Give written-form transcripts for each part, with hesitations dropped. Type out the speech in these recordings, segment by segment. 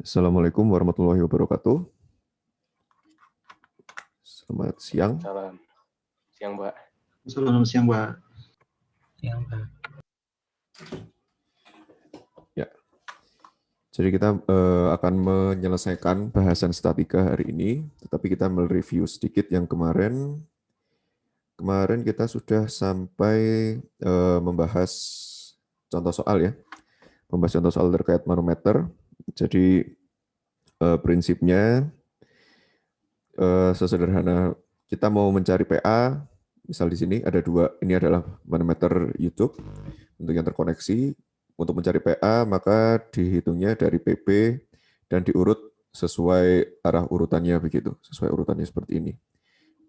Assalamualaikum warahmatullahi wabarakatuh. Selamat siang. Salam. Siang, Mbak. Selamat siang, Mbak. Siang, Mbak. Ya. Jadi kita akan menyelesaikan bahasan statika hari ini, tetapi kita mereview sedikit yang kemarin. Kemarin kita sudah sampai membahas contoh soal ya, membahas contoh soal terkait manometer. Jadi prinsipnya sesederhana kita mau mencari PA, misal di sini ada dua, ini adalah manometer YouTube untuk yang terkoneksi. Untuk mencari PA maka dihitungnya dari PP dan diurut sesuai arah urutannya begitu, sesuai urutannya seperti ini.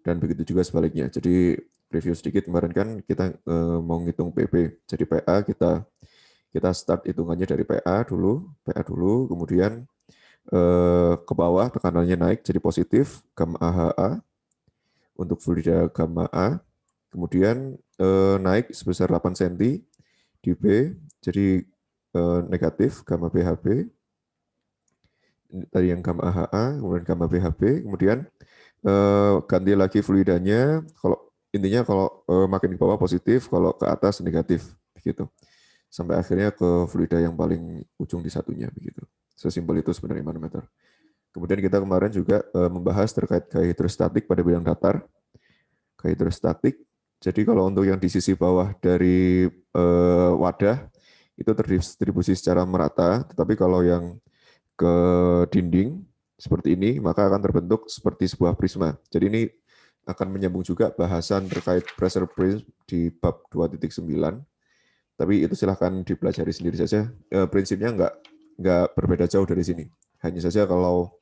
Dan begitu juga sebaliknya. Jadi review sedikit kemarin kan kita mau ngitung PP. Jadi PA kita start hitungannya dari PA dulu, kemudian ke bawah tekanannya naik jadi positif, gamma AHA untuk fluida gamma A, kemudian naik sebesar 8 cm di B, jadi negatif gamma BHB, tadi yang gamma AHA, kemudian gamma BHB, kemudian ganti lagi fluidanya, kalau intinya kalau makin ke bawah positif, kalau ke atas negatif, begitu. Sampai akhirnya ke fluida yang paling ujung di satunya, begitu. Sesimpel itu sebenarnya manometer. Kemudian kita kemarin juga membahas terkait gaya hidrostatik pada bidang datar. Gaya hidrostatik, jadi kalau untuk yang di sisi bawah dari wadah, itu terdistribusi secara merata, tetapi kalau yang ke dinding, seperti ini, maka akan terbentuk seperti sebuah prisma. Jadi ini akan menyambung juga bahasan terkait pressure prism di bab 2.9, tapi itu silahkan dipelajari sendiri saja. Prinsipnya nggak berbeda jauh dari sini. Hanya saja kalau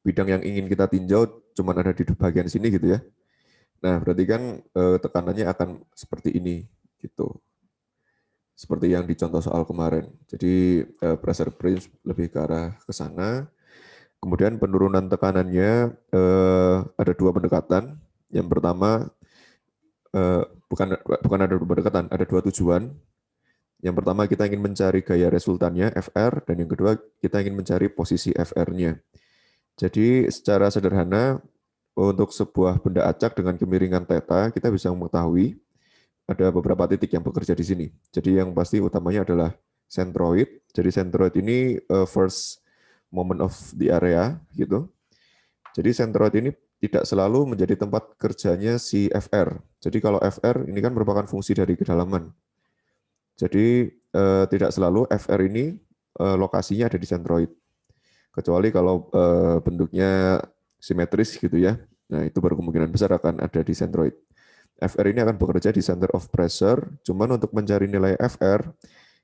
bidang yang ingin kita tinjau cuma ada di bagian sini gitu ya. Nah, berarti kan tekanannya akan seperti ini gitu. Seperti yang dicontoh soal kemarin. Jadi pressure prism lebih ke arah ke sana. Kemudian penurunan tekanannya ada dua pendekatan. Yang pertama bukan ada dua pendekatan, ada dua tujuan. Yang pertama kita ingin mencari gaya resultannya FR, dan yang kedua kita ingin mencari posisi FR-nya. Jadi secara sederhana untuk sebuah benda acak dengan kemiringan theta kita bisa mengetahui ada beberapa titik yang bekerja di sini. Jadi yang pasti utamanya adalah centroid. Jadi centroid ini first moment of the area gitu. Jadi centroid ini tidak selalu menjadi tempat kerjanya si FR. Jadi kalau FR ini kan merupakan fungsi dari kedalaman. Jadi tidak selalu FR ini lokasinya ada di centroid. Kecuali kalau bentuknya simetris gitu ya. Nah, itu baru kemungkinan besar akan ada di centroid. FR ini akan bekerja di center of pressure, cuman untuk mencari nilai FR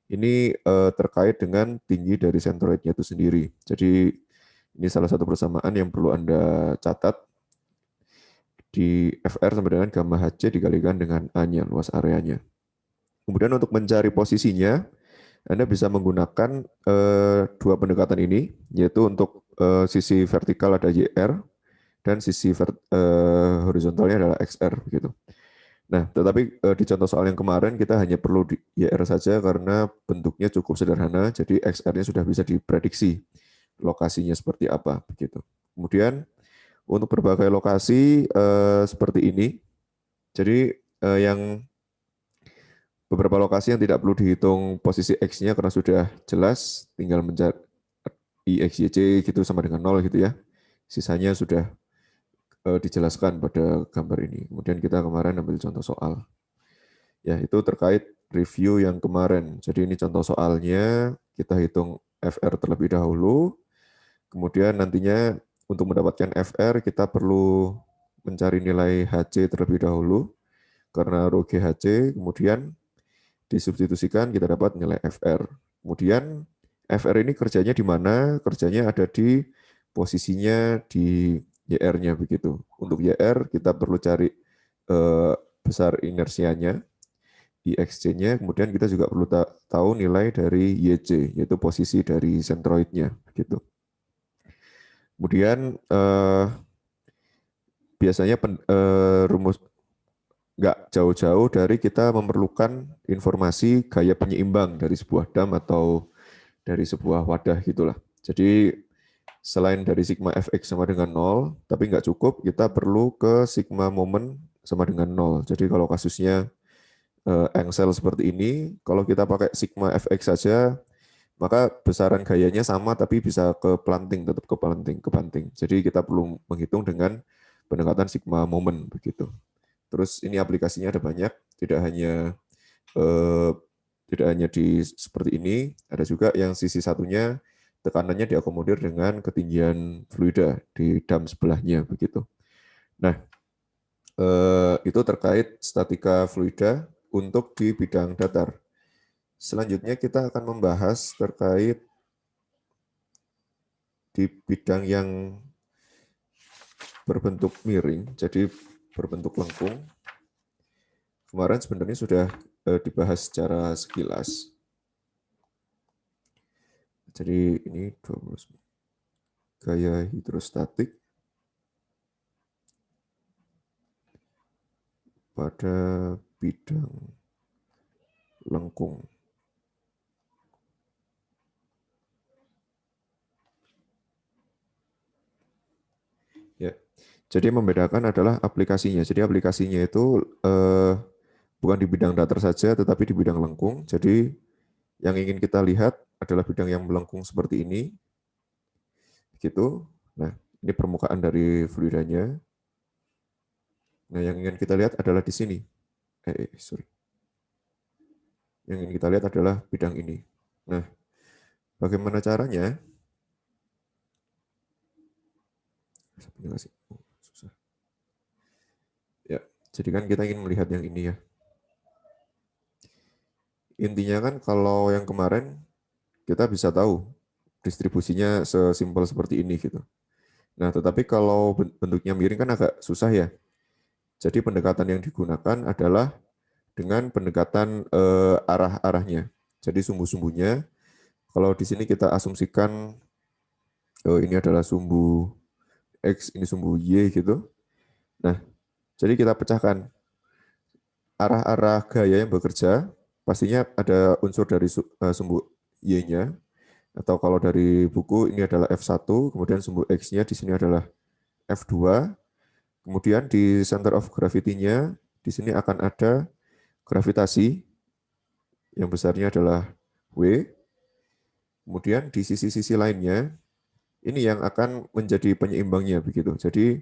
ini terkait dengan tinggi dari centroidnya itu sendiri. Jadi ini salah satu persamaan yang perlu Anda catat. Di FR sama dengan gamma HC dikalikan dengan A-nya, luas areanya. Kemudian untuk mencari posisinya, Anda bisa menggunakan dua pendekatan ini, yaitu untuk sisi vertikal ada YR, dan sisi horizontalnya adalah XR. Gitu. Nah, tetapi di contoh soal yang kemarin kita hanya perlu di YR saja karena bentuknya cukup sederhana, jadi XR-nya sudah bisa diprediksi lokasinya seperti apa. Begitu. Kemudian untuk berbagai lokasi seperti ini, jadi yang beberapa lokasi yang tidak perlu dihitung posisi X-nya karena sudah jelas, tinggal mencari IX, YC gitu sama dengan 0 gitu ya. Sisanya sudah dijelaskan pada gambar ini. Kemudian kita kemarin ambil contoh soal. Ya, itu terkait review yang kemarin. Jadi ini contoh soalnya, kita hitung FR terlebih dahulu. Kemudian nantinya untuk mendapatkan FR kita perlu mencari nilai HC terlebih dahulu. Karena rho GHC, kemudian disubstitusikan kita dapat nilai FR. Kemudian FR ini kerjanya di mana? Kerjanya ada di posisinya di YR-nya begitu. Untuk YR kita perlu cari besar inersianya, IXC-nya, kemudian kita juga perlu tahu nilai dari YC, yaitu posisi dari centroid-nya gitu. Kemudian biasanya rumus nggak jauh-jauh dari kita memerlukan informasi gaya penyeimbang dari sebuah dam atau dari sebuah wadah gitulah. Jadi selain dari sigma fx sama dengan 0, tapi nggak cukup, kita perlu ke sigma momen sama dengan 0. Jadi kalau kasusnya engsel seperti ini, kalau kita pakai sigma fx saja, maka besaran gayanya sama tapi bisa ke planting, tetap ke planting. Jadi kita perlu menghitung dengan pendekatan sigma momen begitu. Terus ini aplikasinya ada banyak, eh, tidak hanya di seperti ini, ada juga yang sisi satunya tekanannya diakomodir dengan ketinggian fluida di dam sebelahnya begitu. Nah, itu terkait statika fluida untuk di bidang datar. Selanjutnya kita akan membahas terkait di bidang yang berbentuk miring, jadi berbentuk lengkung. Kemarin sebenarnya sudah dibahas secara sekilas. Jadi ini 20 gaya hidrostatik pada bidang lengkung. Ya, jadi yang membedakan adalah aplikasinya. Jadi aplikasinya itu bukan di bidang datar saja, tetapi di bidang lengkung. Jadi yang ingin kita lihat adalah bidang yang melengkung seperti ini, gitu. Nah, ini permukaan dari fluidanya. Nah, yang ingin kita lihat adalah di sini. Sorry. Yang ingin kita lihat adalah bidang ini. Nah, bagaimana caranya? Susah. Ya, jadi kan kita ingin melihat yang ini ya. Intinya kan kalau yang kemarin kita bisa tahu distribusinya sesimpel seperti ini gitu. Nah, tetapi kalau bentuknya miring kan agak susah ya. Jadi pendekatan yang digunakan adalah dengan pendekatan arah-arahnya. Jadi sumbu-sumbunya, kalau di sini kita asumsikan ini adalah sumbu X, ini sumbu Y gitu. Nah, jadi kita pecahkan arah-arah gaya yang bekerja, pastinya ada unsur dari sumbu Y-nya, atau kalau dari buku ini adalah F1, kemudian sumbu X-nya di sini adalah F2, kemudian di center of gravity-nya di sini akan ada gravitasi yang besarnya adalah W, kemudian di sisi-sisi lainnya ini yang akan menjadi penyeimbangnya begitu. Jadi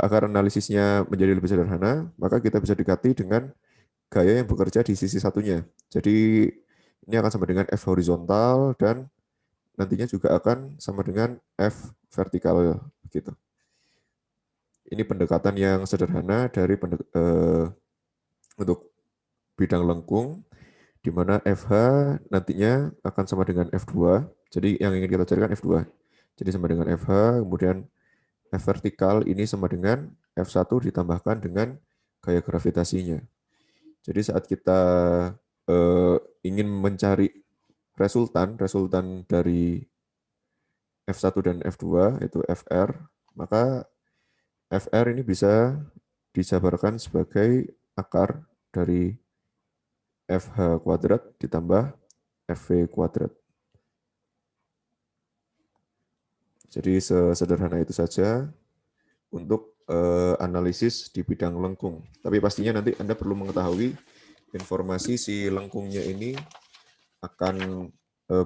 agar analisisnya menjadi lebih sederhana, maka kita bisa dekati dengan gaya yang bekerja di sisi satunya. Jadi ini akan sama dengan F horizontal dan nantinya juga akan sama dengan F vertikal gitu. Ini pendekatan yang sederhana dari untuk bidang lengkung, di mana FH nantinya akan sama dengan F2. Jadi yang ingin kita carikan F2. Jadi sama dengan FH, kemudian F vertikal ini sama dengan F1 ditambahkan dengan gaya gravitasinya. Jadi saat kita ingin mencari resultan dari F1 dan F2, yaitu FR, maka FR ini bisa dijabarkan sebagai akar dari FH kuadrat ditambah FV kuadrat. Jadi sesederhana itu saja untuk analisis di bidang lengkung. Tapi pastinya nanti Anda perlu mengetahui informasi si lengkungnya ini akan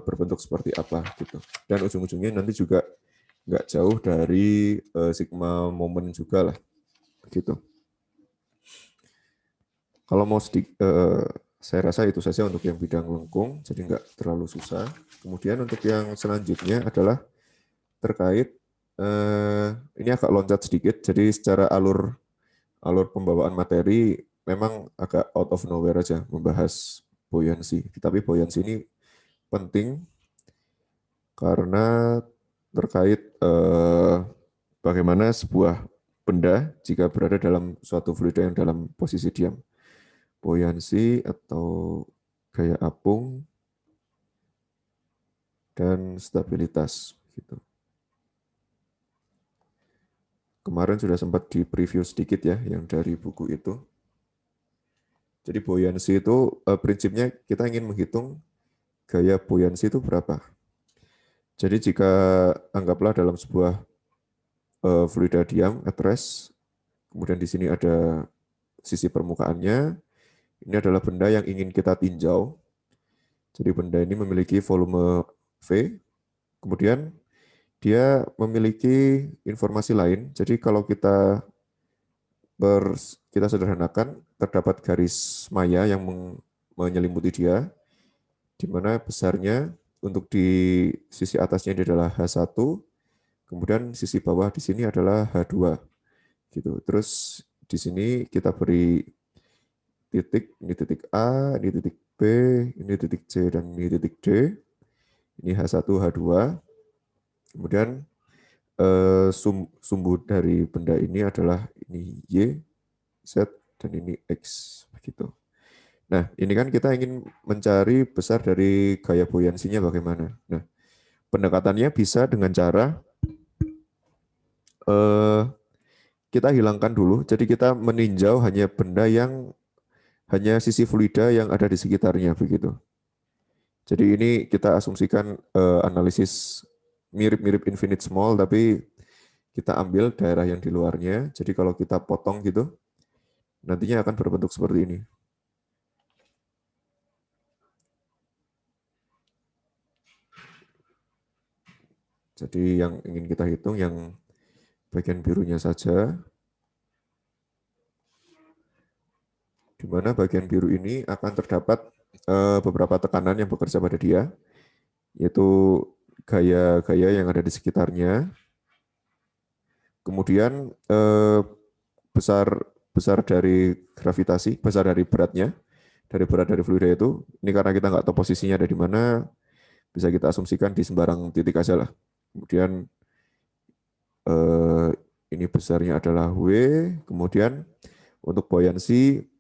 berbentuk seperti apa gitu. Dan ujung-ujungnya nanti juga nggak jauh dari sigma momen juga lah, begitu. Kalau mau saya rasa itu saja untuk yang bidang lengkung, jadi nggak terlalu susah. Kemudian untuk yang selanjutnya adalah terkait ini agak loncat sedikit, jadi secara alur pembawaan materi memang agak out of nowhere aja membahas buoyancy. Tapi buoyancy ini penting karena terkait bagaimana sebuah benda jika berada dalam suatu fluida yang dalam posisi diam. Buoyancy atau gaya apung dan stabilitas gitu. Kemarin sudah sempat di preview sedikit ya yang dari buku itu. Jadi buoyancy itu prinsipnya kita ingin menghitung gaya buoyancy itu berapa. Jadi jika anggaplah dalam sebuah fluida diam at rest, kemudian di sini ada sisi permukaannya, ini adalah benda yang ingin kita tinjau. Jadi benda ini memiliki volume V, kemudian dia memiliki informasi lain. Jadi kalau kita sederhanakan, terdapat garis maya yang menyelimuti dia, di mana besarnya untuk di sisi atasnya ini adalah H1, kemudian sisi bawah di sini adalah H2. Gitu. Terus di sini kita beri titik, ini titik A, ini titik B, ini titik C, dan ini titik D. Ini H1, H2. Kemudian sumbu dari benda ini adalah ini Y, Z, dan ini X. Begitu. Nah, ini kan kita ingin mencari besar dari gaya buoyansinya bagaimana. Nah, pendekatannya bisa dengan cara kita hilangkan dulu. Jadi kita meninjau hanya benda yang hanya sisi fluida yang ada di sekitarnya begitu. Jadi ini kita asumsikan analisis mirip-mirip infinite small, tapi kita ambil daerah yang di luarnya. Jadi kalau kita potong gitu, nantinya akan berbentuk seperti ini. Jadi yang ingin kita hitung yang bagian birunya saja, di mana bagian biru ini akan terdapat beberapa tekanan yang bekerja pada dia, yaitu gaya-gaya yang ada di sekitarnya. Kemudian besar dari gravitasi, besar dari beratnya, dari berat dari fluida itu. Ini karena kita nggak tahu posisinya ada di mana, bisa kita asumsikan di sembarang titik aja lah. Kemudian ini besarnya adalah W. Kemudian untuk buoyancy,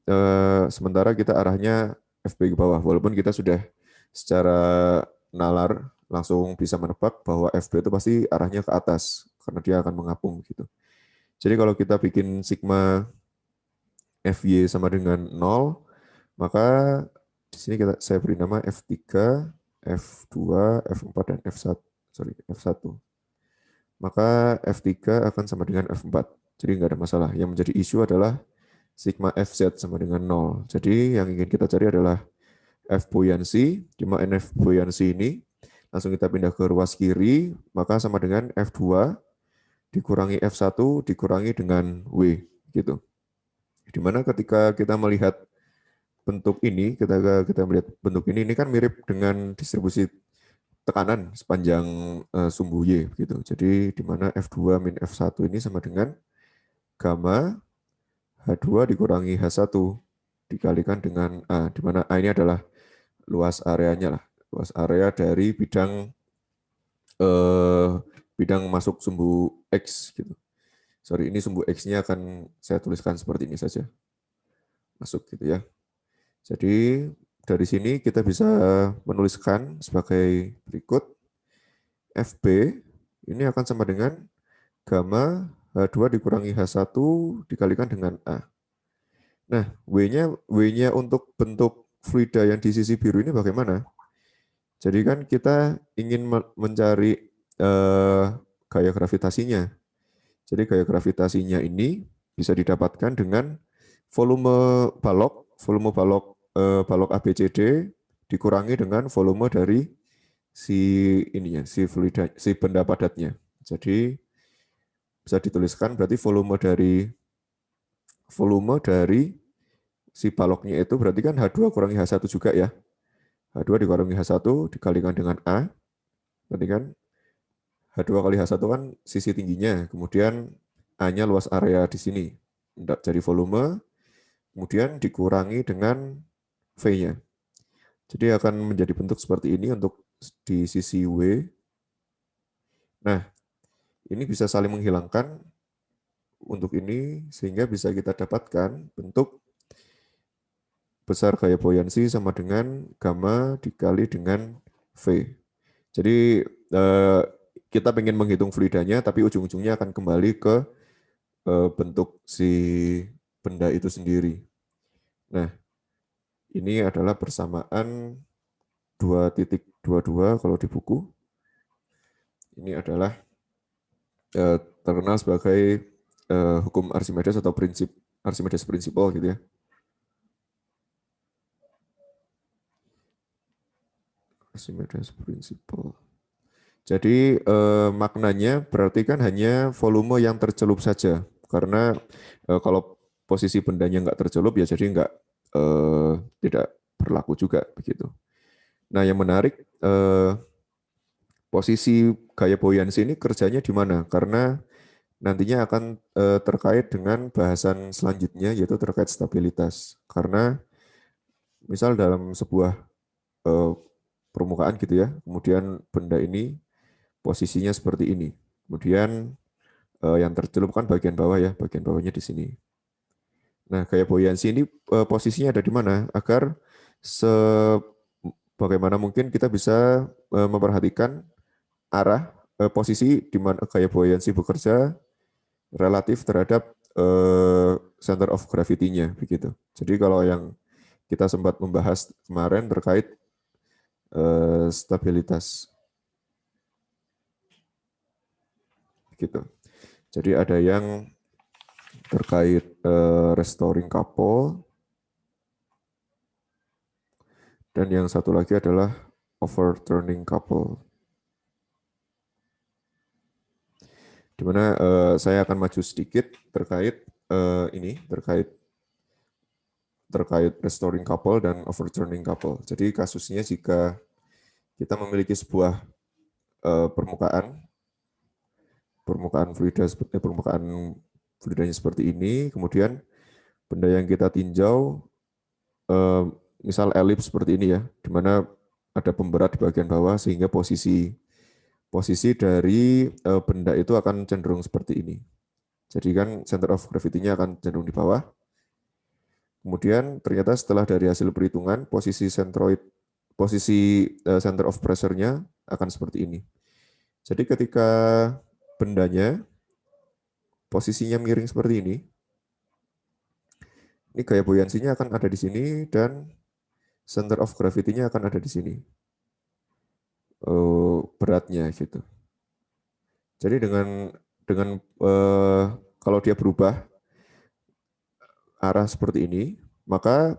sementara kita arahnya FB ke bawah, walaupun kita sudah secara nalar langsung bisa menebak bahwa FB itu pasti arahnya ke atas, karena dia akan mengapung gitu. Jadi kalau kita bikin sigma FY sama dengan 0, maka di sini saya beri nama F3, F2, F4, dan F1. Maka F3 akan sama dengan F4. Jadi nggak ada masalah. Yang menjadi isu adalah sigma Fz sama dengan 0. Jadi yang ingin kita cari adalah F buoyancy, di mana F buoyancy ini langsung kita pindah ke ruas kiri, maka sama dengan F2 dikurangi F1 dikurangi dengan W gitu. Di mana ketika kita melihat bentuk ini, kita melihat bentuk ini kan mirip dengan distribusi tekanan sepanjang sumbu Y gitu. Jadi di mana F2 min F1 ini sama dengan gamma H2 dikurangi H1 dikalikan dengan A, di mana A ini adalah luas areanya lah, luas area dari bidang masuk sumbu X gitu. Sorry, ini sumbu X-nya akan saya tuliskan seperti ini saja. Masuk gitu ya. Jadi dari sini kita bisa menuliskan sebagai berikut. FB ini akan sama dengan gamma H2 dikurangi H1 dikalikan dengan A. Nah, W-nya untuk bentuk fluida yang di sisi biru ini bagaimana? Jadi kan kita ingin mencari gaya gravitasinya. Jadi gaya gravitasinya ini bisa didapatkan dengan volume balok ABCD dikurangi dengan volume dari si fluida, si benda padatnya. Jadi bisa dituliskan berarti volume dari si baloknya itu berarti kan H2 kurangi H1 juga ya. H2 dikurangi H1 dikalikan dengan A. Berarti kan H2 kali H1 kan sisi tingginya, kemudian A-nya luas area di sini. Jadi volume, kemudian dikurangi dengan V-nya. Jadi akan menjadi bentuk seperti ini untuk di sisi W. Nah, ini bisa saling menghilangkan untuk ini, sehingga bisa kita dapatkan bentuk besar gaya buoyancy sama dengan gamma dikali dengan V. Jadi kita ingin menghitung fluidanya, tapi ujung-ujungnya akan kembali ke bentuk si benda itu sendiri. Nah, ini adalah persamaan 2.22 kalau di buku. Ini adalah terkenal sebagai hukum Archimedes atau prinsip Archimedes Principle gitu ya. Archimedes Principle. Jadi maknanya berarti kan hanya volume yang tercelup saja. Karena kalau posisi bendanya nggak tercelup ya jadi tidak berlaku juga begitu. Nah yang menarik posisi gaya buoyancy ini kerjanya di mana? Karena nantinya akan terkait dengan bahasan selanjutnya yaitu terkait stabilitas. Karena misal dalam sebuah eh, permukaan gitu ya, kemudian benda ini posisinya seperti ini. Kemudian yang tercelup kan bagian bawah ya, bagian bawahnya di sini. Nah, gaya buoyancy ini posisinya ada di mana? Agar sebagaimana mungkin kita bisa memperhatikan arah posisi di mana gaya buoyancy bekerja relatif terhadap center of gravity-nya begitu. Jadi kalau yang kita sempat membahas kemarin terkait stabilitas gitu. Jadi ada yang terkait restoring couple dan yang satu lagi adalah overturning couple. Di mana saya akan maju sedikit terkait ini terkait restoring couple dan overturning couple. Jadi kasusnya jika kita memiliki sebuah permukaan fluidanya seperti ini, kemudian benda yang kita tinjau misal elips seperti ini ya, di mana ada pemberat di bagian bawah sehingga posisi dari benda itu akan cenderung seperti ini. Jadi kan center of gravity-nya akan cenderung di bawah. Kemudian ternyata setelah dari hasil perhitungan posisi center of pressure-nya akan seperti ini. Jadi ketika bendanya posisinya miring seperti ini gaya buoyancy-nya akan ada di sini dan center of gravity-nya akan ada di sini. Beratnya gitu. Jadi dengan kalau dia berubah arah seperti ini, maka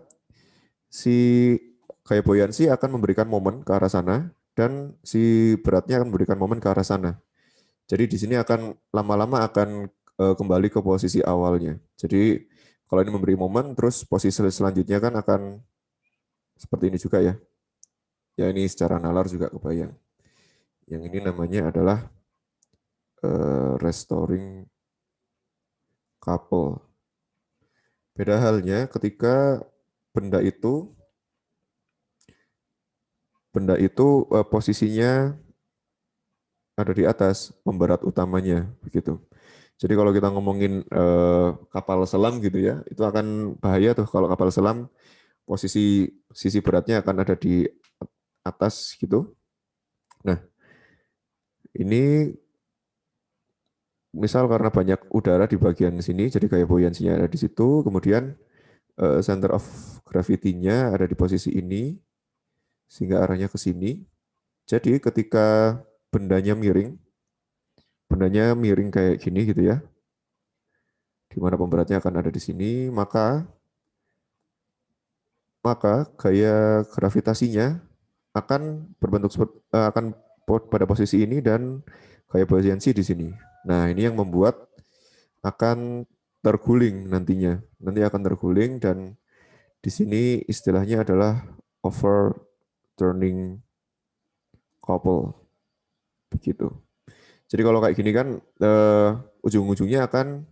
si gaya buoyancy akan memberikan momen ke arah sana dan si beratnya akan memberikan momen ke arah sana. Jadi di sini akan lama-lama akan kembali ke posisi awalnya. Jadi kalau ini memberi momen, terus posisi selanjutnya kan akan seperti ini juga ya. Ya ini secara nalar juga kebayang. Yang ini namanya adalah restoring couple. Beda halnya ketika benda itu posisinya ada di atas pemberat utamanya begitu. Jadi kalau kita ngomongin kapal selam gitu ya, itu akan bahaya tuh kalau kapal selam posisi sisi beratnya akan ada di atas gitu. Nah, ini misal karena banyak udara di bagian sini, jadi gaya buoyancy-nya ada di situ, kemudian center of gravity-nya ada di posisi ini, sehingga arahnya ke sini. Jadi ketika bendanya miring kayak gini gitu ya, di mana pemberatnya akan ada di sini, maka gaya gravitasinya akan akan pada posisi ini dan gaya buoyancy di sini. Nah, ini yang membuat akan terguling nantinya. Nanti akan terguling dan di sini istilahnya adalah overturning couple. Begitu. Jadi kalau kayak gini kan ujung-ujungnya akan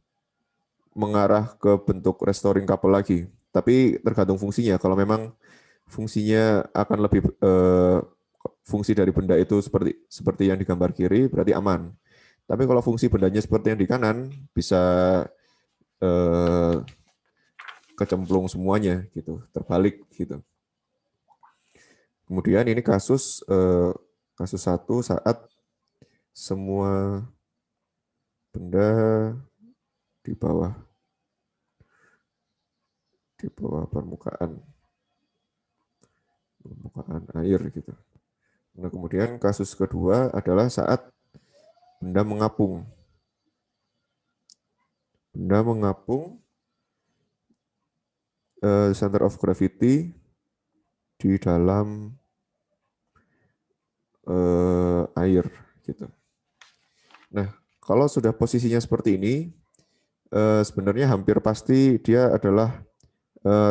mengarah ke bentuk restoring couple lagi. Tapi tergantung fungsinya. Kalau memang fungsinya akan lebih fungsi dari benda itu seperti yang di gambar kiri berarti aman. Tapi kalau fungsi bendanya seperti yang di kanan bisa kecemplung semuanya gitu, terbalik gitu. Kemudian ini kasus satu saat semua benda di bawah permukaan air gitu. Nah, kemudian kasus kedua adalah saat benda mengapung. Benda mengapung, center of gravity di dalam air gitu. Nah, kalau sudah posisinya seperti ini, sebenarnya hampir pasti dia adalah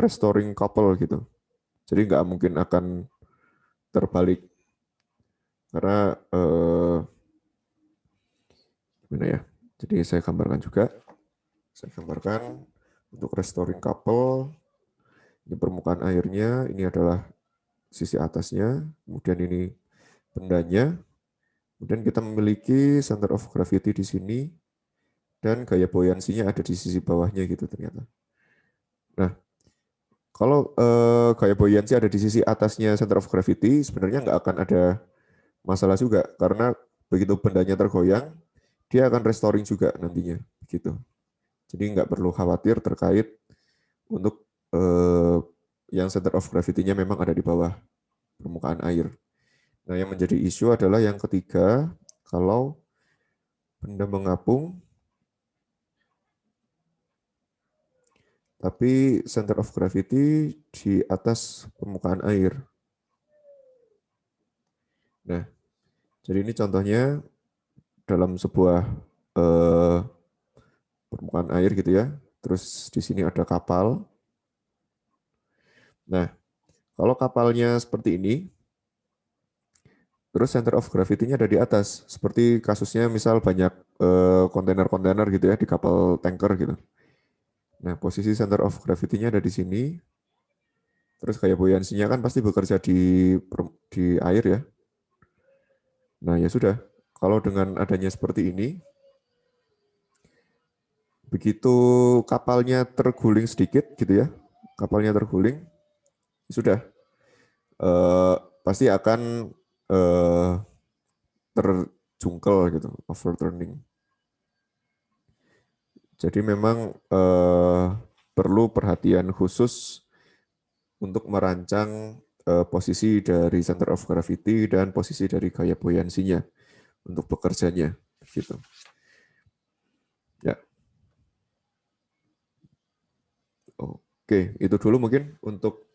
restoring couple gitu. Jadi nggak mungkin akan terbalik karena gimana ya? Jadi saya gambarkan juga. Saya gambarkan untuk restoring couple. Ini permukaan airnya, ini adalah sisi atasnya, kemudian ini bendanya. Kemudian kita memiliki center of gravity di sini dan gaya buoyansinya ada di sisi bawahnya gitu ternyata. Nah, kalau gaya buoyancy ada di sisi atasnya center of gravity, sebenarnya nggak akan ada masalah juga karena begitu bendanya tergoyang, dia akan restoring juga nantinya, gitu. Jadi nggak perlu khawatir terkait untuk yang center of gravity-nya memang ada di bawah permukaan air. Nah, yang menjadi isu adalah yang ketiga, kalau benda mengapung, tapi center of gravity di atas permukaan air. Nah, jadi ini contohnya dalam sebuah permukaan air gitu ya. Terus di sini ada kapal. Nah, kalau kapalnya seperti ini, terus center of gravity-nya ada di atas. Seperti kasusnya misal banyak kontainer-kontainer gitu ya di kapal tanker gitu. Nah, posisi center of gravity-nya ada di sini. Terus kayak buoyansinya kan pasti bekerja di air ya. Nah, ya sudah. Kalau dengan adanya seperti ini, begitu kapalnya terguling sedikit gitu ya, kapalnya terguling, sudah pasti akan terjungkel gitu, overturning. Jadi memang perlu perhatian khusus untuk merancang posisi dari center of gravity dan posisi dari gaya buoyansinya untuk bekerjanya, gitu. Ya. Oke, itu dulu mungkin untuk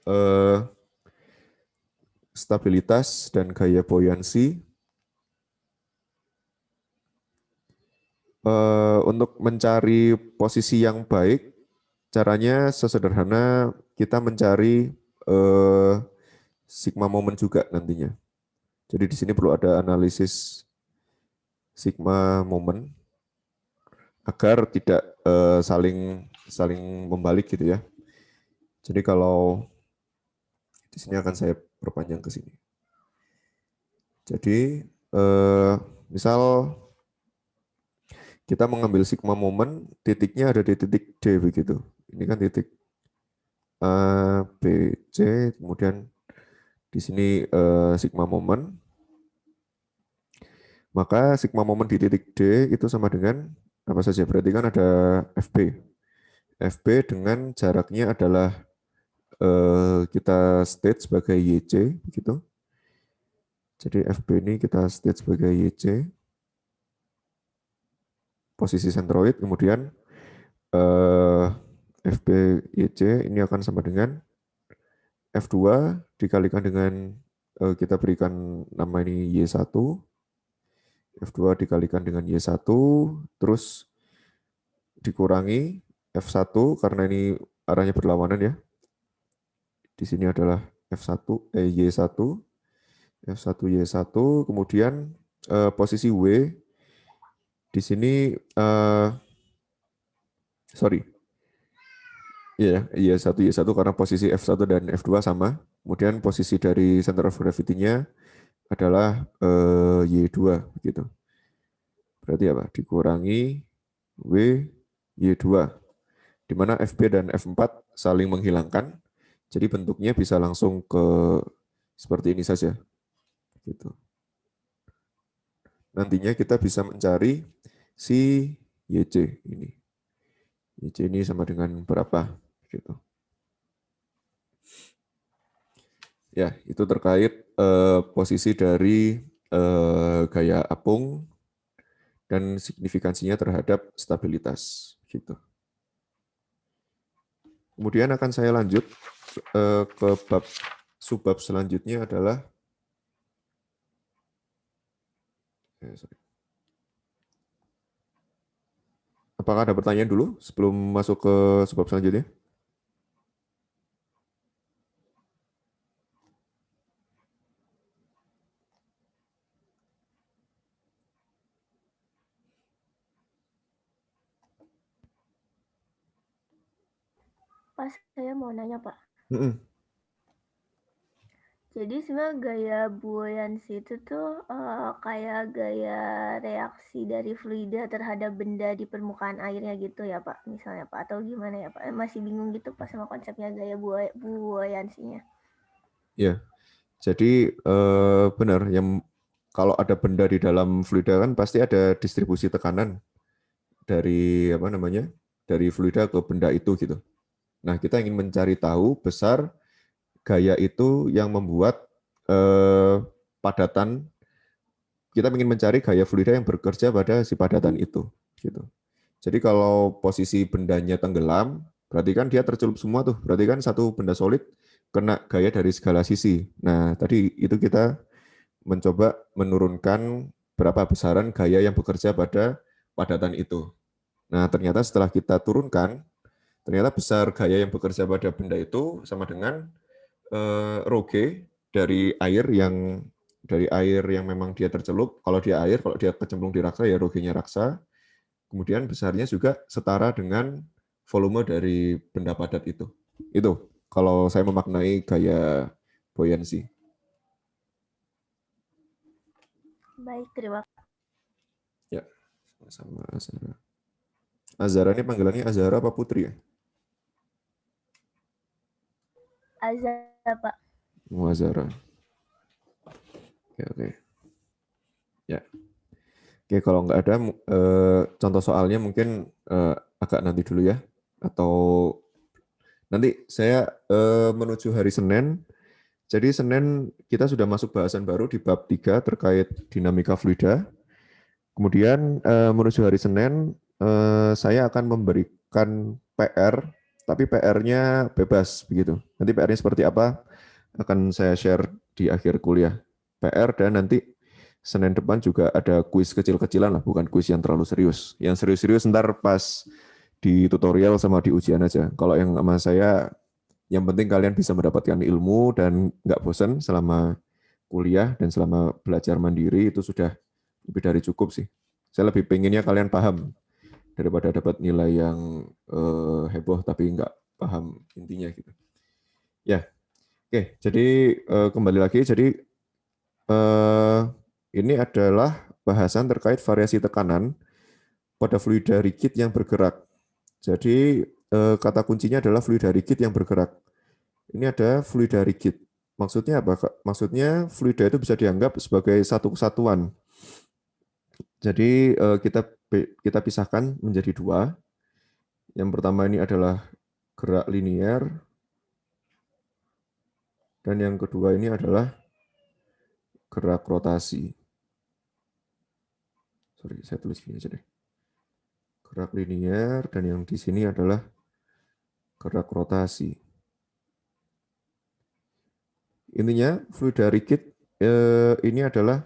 stabilitas dan gaya buoyansi. Untuk mencari posisi yang baik, caranya sesederhana kita mencari sigma moment juga nantinya. Jadi di sini perlu ada analisis sigma moment agar tidak saling membalik gitu ya. Jadi kalau di sini akan saya perpanjang ke sini. Jadi misal kita mengambil sigma moment, titiknya ada di titik D begitu. Ini kan titik A, B, C, kemudian di sini sigma moment. Maka sigma moment di titik D itu sama dengan apa saja? Berarti kan ada FB. FB dengan jaraknya adalah kita state sebagai YC begitu. Jadi FB ini kita state sebagai YC. Posisi sentroid, kemudian FB YC ini akan sama dengan F2 dikalikan dengan kita berikan nama ini Y1, F2 dikalikan dengan Y1, terus dikurangi F1 karena ini arahnya berlawanan ya. Di sini adalah Y1, F1 Y1, kemudian posisi W di sini sorry. Iya, Y1 Y1 karena posisi F1 dan F2 sama. Kemudian posisi dari center of gravity-nya adalah Y2 begitu. Berarti apa? Dikurangi W Y2 di mana FB dan F4 saling menghilangkan. Jadi bentuknya bisa langsung ke seperti ini saja. Gitu. Nantinya kita bisa mencari si YC ini. YC ini sama dengan berapa gitu. Ya, itu terkait posisi dari gaya apung dan signifikansinya terhadap stabilitas. Gitu. Kemudian akan saya lanjut ke subbab selanjutnya adalah apakah ada pertanyaan dulu sebelum masuk ke subbab selanjutnya? Pak, saya mau nanya, Pak. Mm-mm. Jadi sebenarnya gaya buoyancy itu tuh kayak gaya reaksi dari fluida terhadap benda di permukaan airnya gitu ya, Pak, misalnya, Pak, atau gimana ya, Pak? Masih bingung gitu Pak sama konsepnya gaya buoyansinya. Ya, jadi benar yang kalau ada benda di dalam fluida kan pasti ada distribusi tekanan dari apa namanya? Dari fluida ke benda itu gitu. Nah, kita ingin mencari tahu besar gaya itu yang membuat padatan, kita ingin mencari gaya fluida yang bekerja pada si padatan itu. Gitu. Jadi kalau posisi bendanya tenggelam, berarti kan dia tercelup semua tuh. Berarti kan satu benda solid kena gaya dari segala sisi. Nah, tadi itu kita mencoba menurunkan berapa besaran gaya yang bekerja pada padatan itu. Nah, ternyata setelah kita turunkan, ternyata besar gaya yang bekerja pada benda itu sama dengan rho G dari air yang memang dia tercelup. Kalau dia air, kalau dia kecemplung di raksa ya rho G-nya raksa. Kemudian besarnya juga setara dengan volume dari benda padat itu. Itu kalau saya memaknai gaya buoyancy. Baik, terima kasih. Ya, sama Azara. Azara ini panggilannya Azara apa Putri ya? Azara, Pak. Azara. Oke. Ya. Oke, kalau nggak ada contoh soalnya mungkin agak nanti dulu ya. Atau nanti saya menuju hari Senin. Jadi Senin kita sudah masuk bahasan baru di bab 3 terkait dinamika fluida. Kemudian menuju hari Senin saya akan memberikan PR, tapi PR-nya bebas begitu. Nanti PR-nya seperti apa akan saya share di akhir kuliah. PR dan nanti Senin depan juga ada kuis kecil-kecilan lah, bukan kuis yang terlalu serius. Yang serius-serius ntar pas di tutorial sama di ujian aja. Kalau yang sama saya, yang penting kalian bisa mendapatkan ilmu dan nggak bosan selama kuliah dan selama belajar mandiri itu sudah lebih dari cukup sih. Saya lebih pengennya kalian paham daripada dapat nilai yang heboh tapi nggak paham intinya gitu. Ya, oke. Jadi kembali lagi. Jadi ini adalah bahasan terkait variasi tekanan pada fluida rigid yang bergerak. Jadi kata kuncinya adalah fluida rigid yang bergerak. Ini ada fluida rigid. Maksudnya apa, Kak? Maksudnya fluida itu bisa dianggap sebagai satu kesatuan. Jadi kita pisahkan menjadi dua. Yang pertama ini adalah gerak linier, dan yang kedua ini adalah gerak rotasi. Sorry, saya tulis gini aja deh. Gerak linier, dan yang di sini adalah gerak rotasi. Intinya fluida rigid ini adalah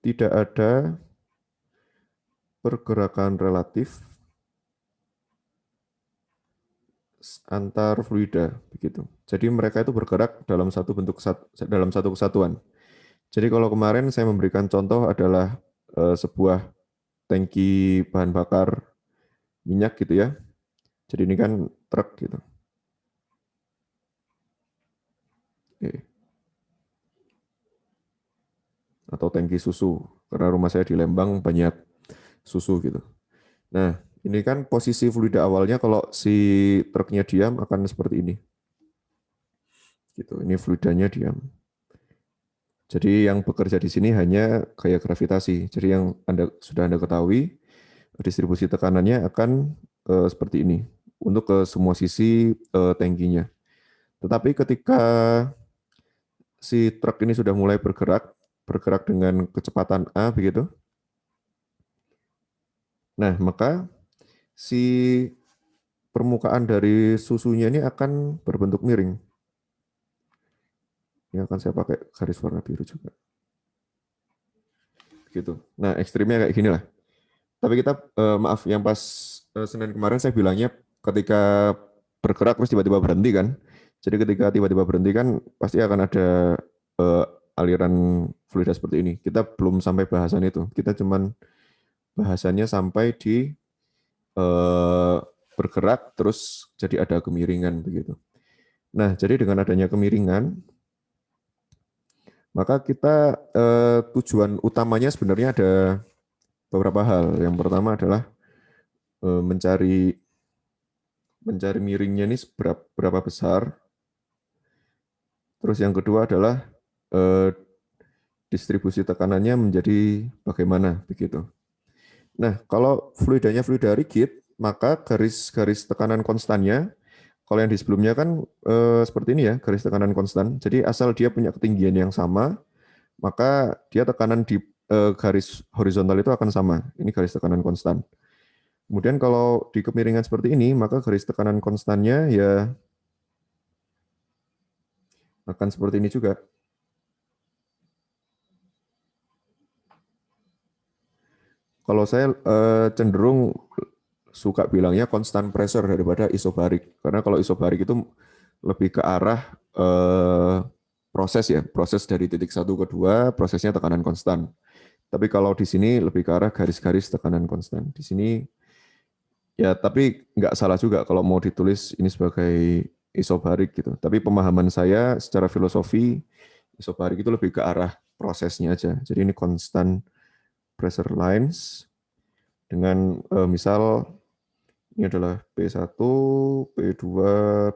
tidak ada pergerakan relatif antar fluida begitu. Jadi mereka itu bergerak dalam satu kesatuan. Jadi kalau kemarin saya memberikan contoh adalah sebuah tangki bahan bakar minyak gitu ya. Jadi ini kan truk gitu. Atau tangki susu, karena rumah saya di Lembang banyak susu gitu. Nah, ini kan posisi fluida awalnya kalau si truknya diam akan seperti ini. Gitu, ini fluidanya diam. Jadi yang bekerja di sini hanya gaya gravitasi. Jadi yang sudah Anda ketahui, distribusi tekanannya akan seperti ini untuk ke semua sisi tangkinya. Tetapi ketika si truk ini sudah mulai bergerak dengan kecepatan A begitu, Nah, maka si permukaan dari susunya ini akan berbentuk miring. Ini akan saya pakai garis warna biru juga. Gitu. Nah, ekstrimnya kayak gini lah. Tapi kita, maaf, yang pas Senin kemarin saya bilangnya ketika bergerak terus tiba-tiba berhenti kan. Jadi ketika tiba-tiba berhenti kan pasti akan ada aliran fluida seperti ini. Kita belum sampai bahasan itu. Kita cuman bahasannya sampai di bergerak terus jadi ada kemiringan begitu. Nah, jadi dengan adanya kemiringan, maka kita tujuan utamanya sebenarnya ada beberapa hal. Yang pertama adalah mencari miringnya ini berapa besar. Terus yang kedua adalah distribusi tekanannya menjadi bagaimana begitu. Nah, kalau fluidanya fluida rigid, maka garis-garis tekanan konstannya, kalau yang di sebelumnya kan seperti ini ya, garis tekanan konstan. Jadi asal dia punya ketinggian yang sama, maka dia tekanan di garis horizontal itu akan sama. Ini garis tekanan konstan. Kemudian kalau di kemiringan seperti ini, maka garis tekanan konstannya ya akan seperti ini juga. Kalau saya cenderung suka bilangnya constant pressure daripada isobarik. Karena kalau isobarik itu lebih ke arah proses ya, proses dari titik 1 ke 2, prosesnya tekanan konstan. Tapi kalau di sini lebih ke arah garis-garis tekanan konstan. Di sini ya, tapi nggak salah juga kalau mau ditulis ini sebagai isobarik gitu. Tapi pemahaman saya secara filosofi, isobarik itu lebih ke arah prosesnya aja. Jadi ini constant pressure lines dengan misal ini adalah P1, P2,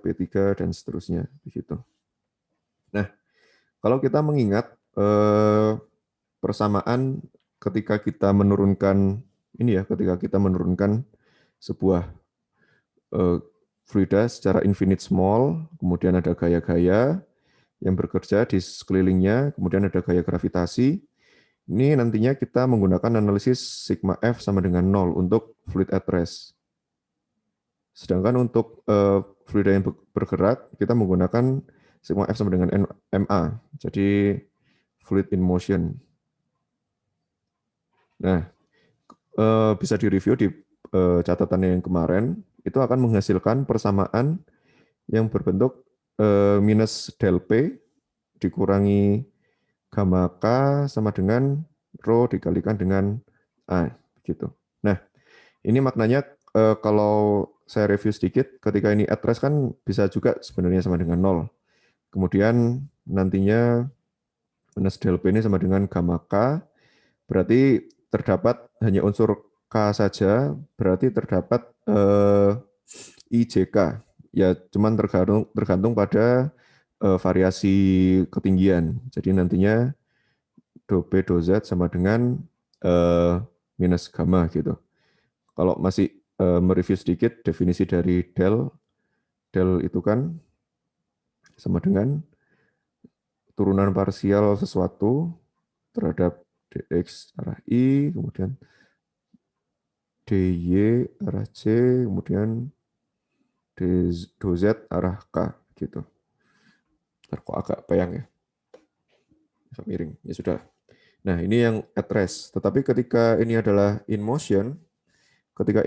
P3, dan seterusnya. Begitu. Nah, kalau kita mengingat persamaan ketika kita menurunkan ini ya, ketika kita menurunkan sebuah fluida secara infinite small, kemudian ada gaya-gaya yang bekerja di sekelilingnya, kemudian ada gaya gravitasi. Ini nantinya kita menggunakan analisis sigma F sama dengan 0 untuk fluid at rest. Sedangkan untuk fluida yang bergerak, kita menggunakan sigma F sama dengan MA. Jadi fluid in motion. Nah, bisa direview di catatan yang kemarin, itu akan menghasilkan persamaan yang berbentuk minus del P dikurangi gamma K sama dengan rho dikalikan dengan A. Gitu. Nah, ini maknanya kalau saya review sedikit, ketika ini at rest kan bisa juga sebenarnya sama dengan 0. Kemudian nantinya minus del P ini sama dengan gamma K, berarti terdapat hanya unsur K saja, berarti terdapat IJK. Ya, cuman tergantung pada variasi ketinggian. Jadi nantinya do P do Z sama dengan minus gamma gitu. Kalau masih mereview sedikit, definisi dari del itu kan sama dengan turunan parsial sesuatu terhadap dx arah I, kemudian dy arah C, kemudian do Z arah K gitu. Ntar kok agak payang ya, agak miring, ya sudah. Nah, ini yang at rest. Tetapi ketika ini adalah in motion, ketika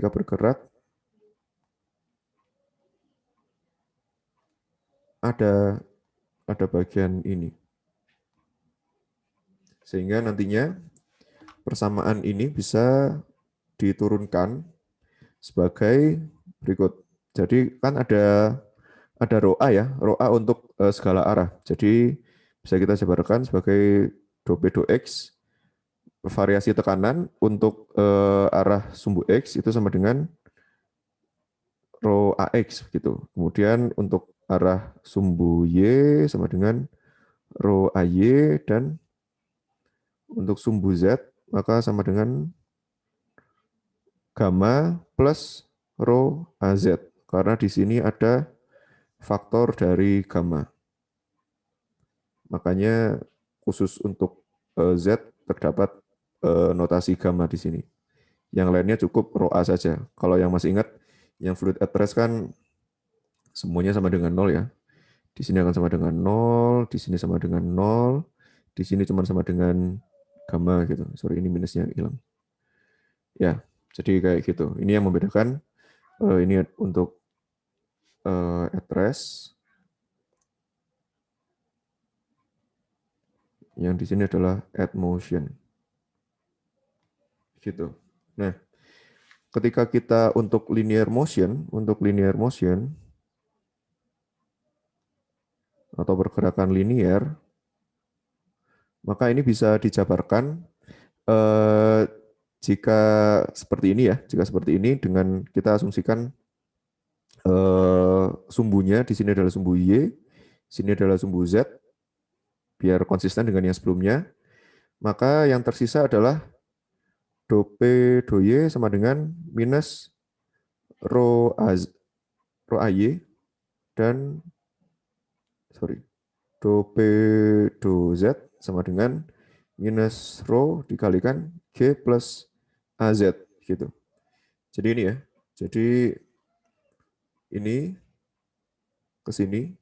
bergerak, ada bagian ini. Sehingga nantinya persamaan ini bisa diturunkan sebagai berikut. Jadi kan ada rho A ya, rho A untuk segala arah. Jadi bisa kita jabarkan sebagai do P do X, variasi tekanan untuk arah sumbu X itu sama dengan rho AX gitu. Kemudian untuk arah sumbu Y sama dengan rho AY, dan untuk sumbu Z maka sama dengan gamma plus rho AZ. Karena di sini ada faktor dari gamma. Makanya khusus untuk Z terdapat notasi gamma di sini. Yang lainnya cukup rho A saja. Kalau yang masih ingat, yang fluid at rest kan semuanya sama dengan 0 ya. Di sini akan sama dengan 0, di sini sama dengan 0, di sini cuma sama dengan gamma gitu. Sorry, ini minusnya hilang. Ya, jadi kayak gitu. Ini yang membedakan ini untuk at rest. Yang di sini adalah at motion. Gitu. Nah, ketika kita untuk linear motion atau pergerakan linear, maka ini bisa dijabarkan jika seperti ini ya, dengan kita asumsikan sumbunya di sini adalah sumbu Y, sini adalah sumbu Z, biar konsisten dengan yang sebelumnya, maka yang tersisa adalah do P do Y sama dengan minus rho AY dan do P do Z sama dengan minus rho dikalikan G plus AZ gitu. Jadi ini ya. Jadi ini ke sini,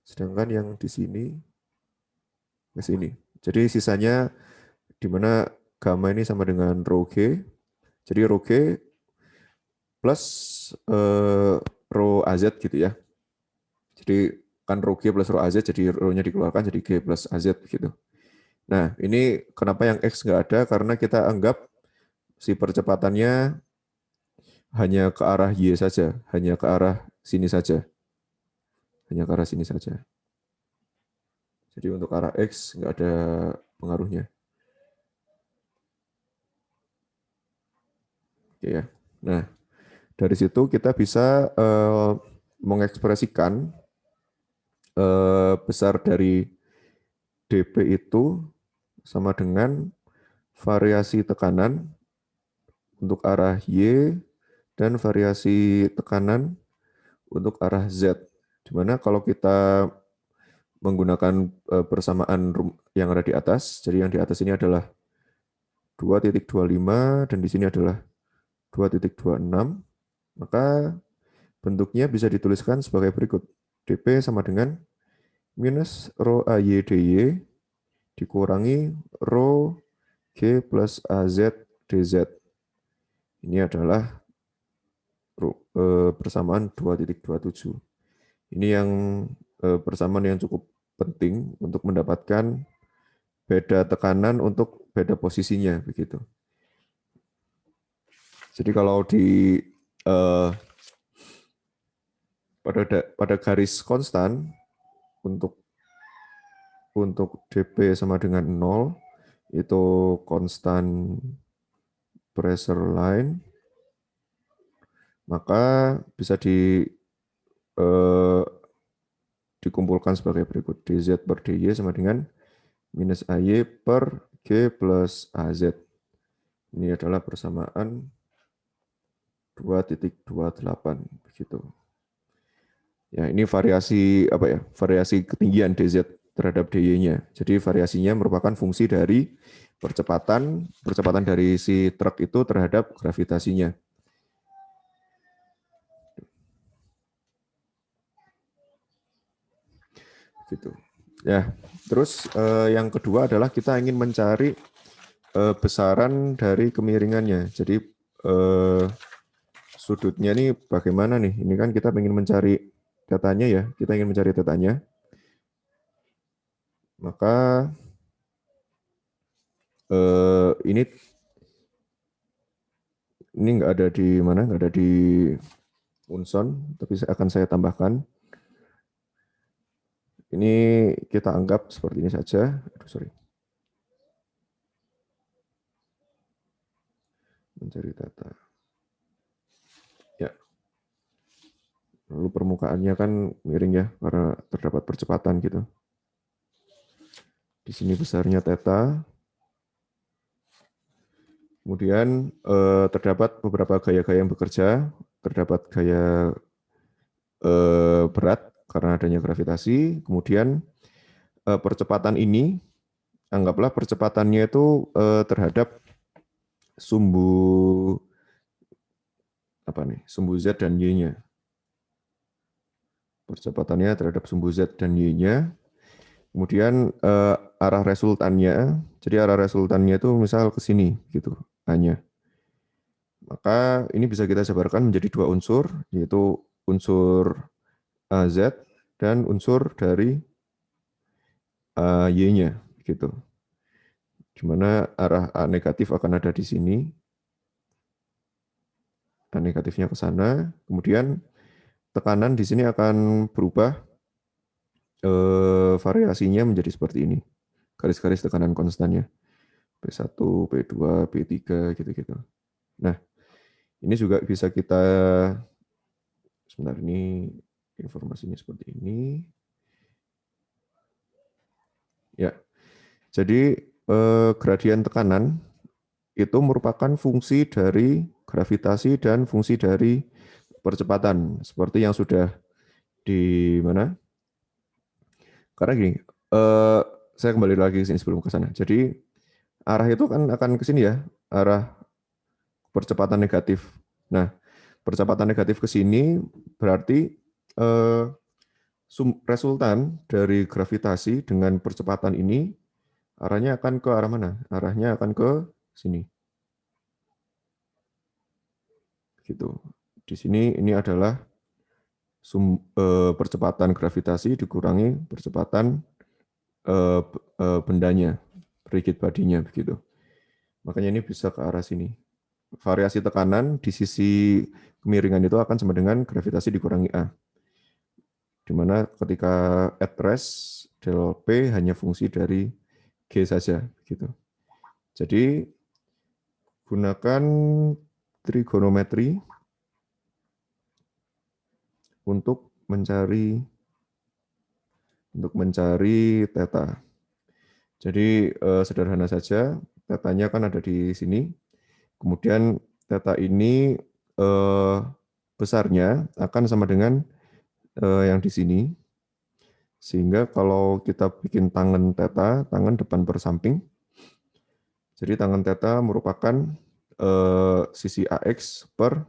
sedangkan yang di sini ke sini. Jadi sisanya di mana gamma ini sama dengan rho G. Jadi rho G plus rho AZ gitu ya. Jadi kan rho G plus rho AZ, jadi rho-nya dikeluarkan jadi G plus AZ gitu. Nah, ini kenapa yang X nggak ada? Karena kita anggap si percepatannya hanya ke arah Y saja, hanya ke arah sini saja. Hanya ke arah sini saja. Jadi untuk arah X nggak ada pengaruhnya. Oke ya. Nah, dari situ kita bisa mengekspresikan besar dari dP itu sama dengan variasi tekanan untuk arah Y dan variasi tekanan untuk arah Z. Dimana kalau kita menggunakan persamaan yang ada di atas, jadi yang di atas ini adalah 2.25 dan di sini adalah 2.26, maka bentuknya bisa dituliskan sebagai berikut. dP sama dengan minus rho AY DY dikurangi rho G plus AZ DZ. Ini adalah persamaan 2.27. Ini yang persamaan yang cukup penting untuk mendapatkan beda tekanan untuk beda posisinya begitu. Jadi kalau di pada garis konstan untuk dP sama dengan 0 itu konstan pressure line, maka bisa dikumpulkan sebagai berikut. dZ per dy sama dengan minus AY per G plus AZ. Ini adalah persamaan 2.28 begitu. Ya, ini variasi apa ya? Variasi ketinggian dz terhadap dy-nya. Jadi variasinya merupakan fungsi dari percepatan dari si truk itu terhadap gravitasinya. Gitu. Ya, terus yang kedua adalah kita ingin mencari besaran dari kemiringannya. Jadi sudutnya ini bagaimana nih? Ini kan kita ingin mencari datanya ya, kita ingin mencari datanya. Maka ini nggak ada di mana, nggak ada di Unson, tapi akan saya tambahkan. Ini kita anggap seperti ini saja. Aduh, sorry. Mencari data. Ya. Lalu permukaannya kan miring ya, karena terdapat percepatan gitu. Di sini besarnya theta. Kemudian terdapat beberapa gaya-gaya yang bekerja. Terdapat gaya berat karena adanya gravitasi. Kemudian percepatan ini anggaplah percepatannya itu terhadap sumbu sumbu Z dan Y-nya. Percepatannya terhadap sumbu Z dan Y-nya. Kemudian arah resultannya, jadi arah resultannya itu misal ke sini gitu, A-nya. Maka ini bisa kita jabarkan menjadi dua unsur, yaitu unsur Z dan unsur dari Y-nya gitu. Di mana arah A negatif akan ada di sini. A negatifnya ke sana, kemudian tekanan di sini akan berubah variasinya menjadi seperti ini. Garis-garis tekanan konstannya. P1, P2, P3 gitu-gitu. Nah, ini juga bisa kita sebentar, ini informasinya seperti ini. Ya. Jadi gradien tekanan itu merupakan fungsi dari gravitasi dan fungsi dari percepatan seperti yang sudah di mana? Karena gini, saya kembali lagi ke sini sebelum ke sana. Jadi arah itu kan akan ke sini ya, arah percepatan negatif. Nah, percepatan negatif ke sini berarti resultan dari gravitasi dengan percepatan ini arahnya akan ke arah mana? Arahnya akan ke sini. Gitu. Di sini ini adalah percepatan gravitasi dikurangi percepatan bendanya, rigid body-nya begitu. Makanya ini bisa ke arah sini. Variasi tekanan di sisi kemiringan itu akan sama dengan gravitasi dikurangi A. Di mana ketika at rest, del P hanya fungsi dari G saja. Gitu. Jadi gunakan trigonometri untuk mencari theta. Jadi sederhana saja, tetanya kan ada di sini. Kemudian theta ini besarnya akan sama dengan yang di sini. Sehingga kalau kita bikin tangan theta, tangan depan per samping. Jadi tangan theta merupakan sisi AX per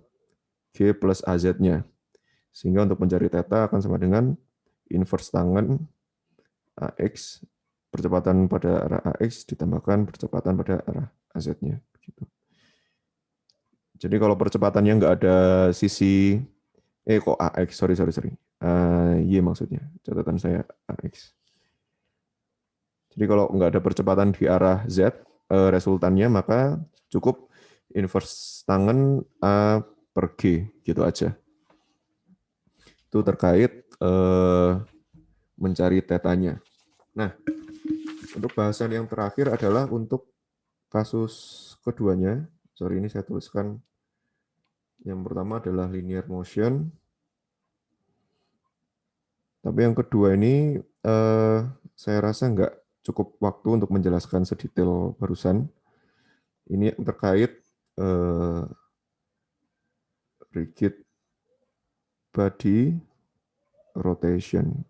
G plus AZ-nya. Sehingga untuk mencari theta akan sama dengan inverse tangan AX, percepatan pada arah AX ditambahkan percepatan pada arah AZ-nya. Jadi kalau percepatannya nggak ada sisi, kok AX, sorry. Y maksudnya, catatan saya AX. Jadi kalau nggak ada percepatan di arah Z, resultannya maka cukup inverse tangen A per G, gitu aja. Itu terkait mencari tetanya. Nah, untuk bahasan yang terakhir adalah untuk kasus keduanya. Sorry, ini saya tuliskan. Yang pertama adalah linear motion. Tapi yang kedua ini saya rasa nggak cukup waktu untuk menjelaskan sedetail barusan. Ini terkait rigid body rotation.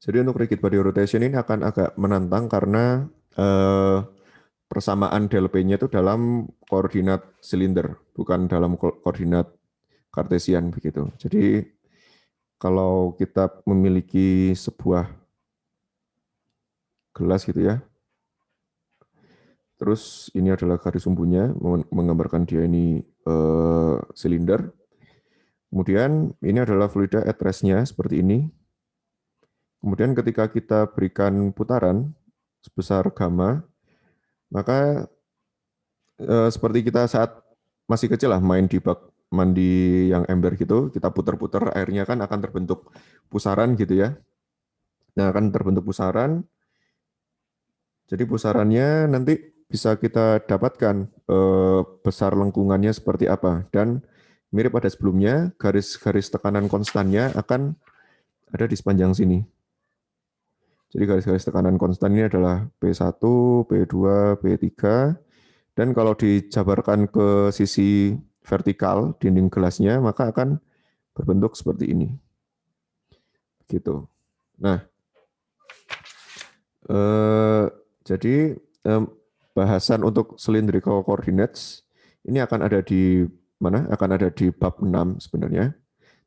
Jadi untuk rigid body rotation ini akan agak menantang karena persamaan del P-nya itu dalam koordinat silinder, bukan dalam koordinat kartesian begitu. Jadi kalau kita memiliki sebuah gelas gitu ya, terus ini adalah garis sumbunya, menggambarkan dia ini silinder. Kemudian ini adalah fluida at rest-nya seperti ini. Kemudian ketika kita berikan putaran sebesar gamma, maka seperti kita saat masih kecil lah main di bak mandi yang ember gitu, kita putar-putar, airnya kan akan terbentuk pusaran gitu ya. Nah, akan terbentuk pusaran. Jadi pusarannya nanti bisa kita dapatkan besar lengkungannya seperti apa. Dan mirip pada sebelumnya, garis-garis tekanan konstannya akan ada di sepanjang sini. Jadi garis-garis tekanan konstan ini adalah P1, P2, P3. Dan kalau dijabarkan ke sisi vertikal dinding gelasnya, maka akan berbentuk seperti ini. Gitu. Nah, Jadi bahasan untuk cylindrical coordinates ini akan ada di mana? Akan ada di bab 6 sebenarnya.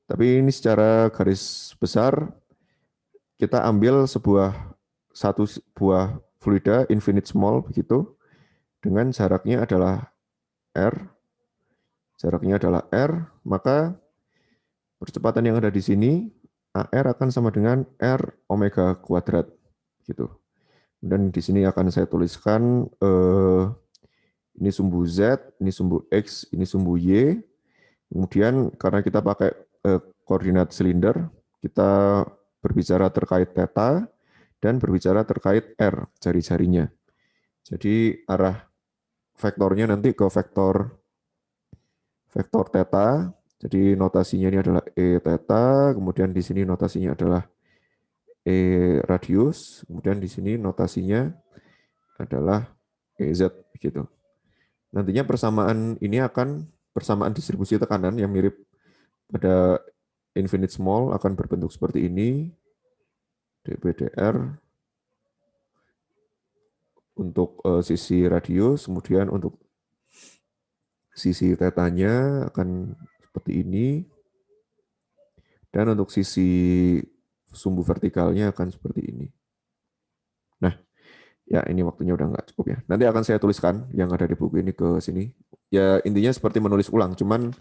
Tapi ini secara garis besar kita ambil satu buah fluida infinite small begitu dengan jaraknya adalah R. Jaraknya adalah R, maka percepatan yang ada di sini AR akan sama dengan R omega kuadrat gitu. Dan di sini akan saya tuliskan ini sumbu Z, ini sumbu X, ini sumbu Y. Kemudian karena kita pakai koordinat silinder, kita berbicara terkait theta dan berbicara terkait R, jari-jarinya. Jadi arah vektornya nanti ke vektor theta. Jadi notasinya ini adalah E theta, kemudian di sini notasinya adalah E radius, kemudian di sini notasinya adalah EZ begitu. Nantinya persamaan ini akan persamaan distribusi tekanan yang mirip pada infinite small akan berbentuk seperti ini. dpdr untuk sisi radius, kemudian untuk sisi tetanya akan seperti ini. Dan untuk sisi sumbu vertikalnya akan seperti ini. Nah, ya ini waktunya udah nggak cukup ya. Nanti akan saya tuliskan yang ada di buku ini ke sini. Ya intinya seperti menulis ulang, cuman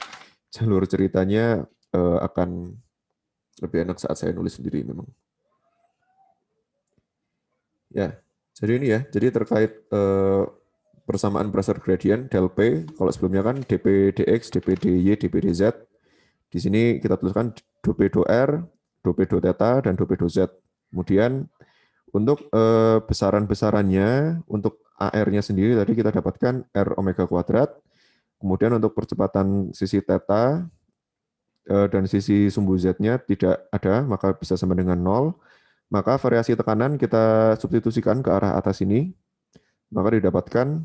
jalur ceritanya akan lebih enak saat saya nulis sendiri memang. Ya, jadi ini ya. Jadi terkait persamaan pressure gradient del P, kalau sebelumnya kan dp dx, dp dy, dp dz. Di sini kita tuliskan dp do r, dp do theta, dan dp do z. Kemudian untuk besaran-besarannya, untuk AR-nya sendiri tadi kita dapatkan R omega kuadrat. Kemudian untuk percepatan sisi theta dan sisi sumbu Z-nya tidak ada, maka bisa sama dengan 0. Maka variasi tekanan kita substitusikan ke arah atas ini. Maka didapatkan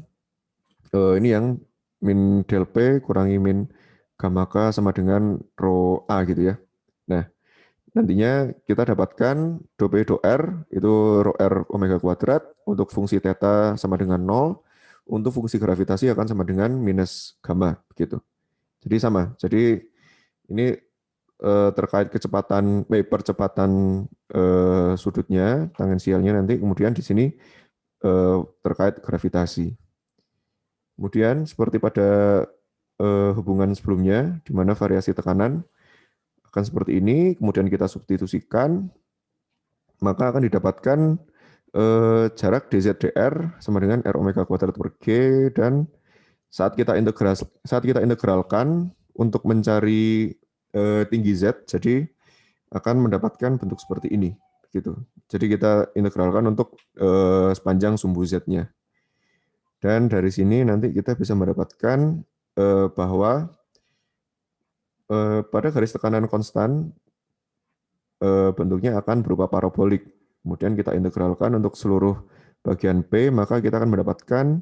ini yang min del P kurangi min gamma K sama dengan rho A gitu ya. Nah, nantinya kita dapatkan do P do R itu rho R omega kuadrat, untuk fungsi theta sama dengan 0, untuk fungsi gravitasi akan sama dengan minus gamma gitu. Jadi sama. Jadi ini terkait percepatan sudutnya, tangensialnya nanti, kemudian di sini terkait gravitasi. Kemudian seperti pada hubungan sebelumnya, di mana variasi tekanan akan seperti ini, kemudian kita substitusikan, maka akan didapatkan jarak dz dr sama dengan r omega kuadrat per g, dan saat kita integralkan untuk mencari tinggi z, jadi akan mendapatkan bentuk seperti ini, gitu. Jadi kita integralkan untuk sepanjang sumbu z-nya, dan dari sini nanti kita bisa mendapatkan bahwa pada garis tekanan konstan bentuknya akan berupa parabolik. Kemudian kita integralkan untuk seluruh bagian P, maka kita akan mendapatkan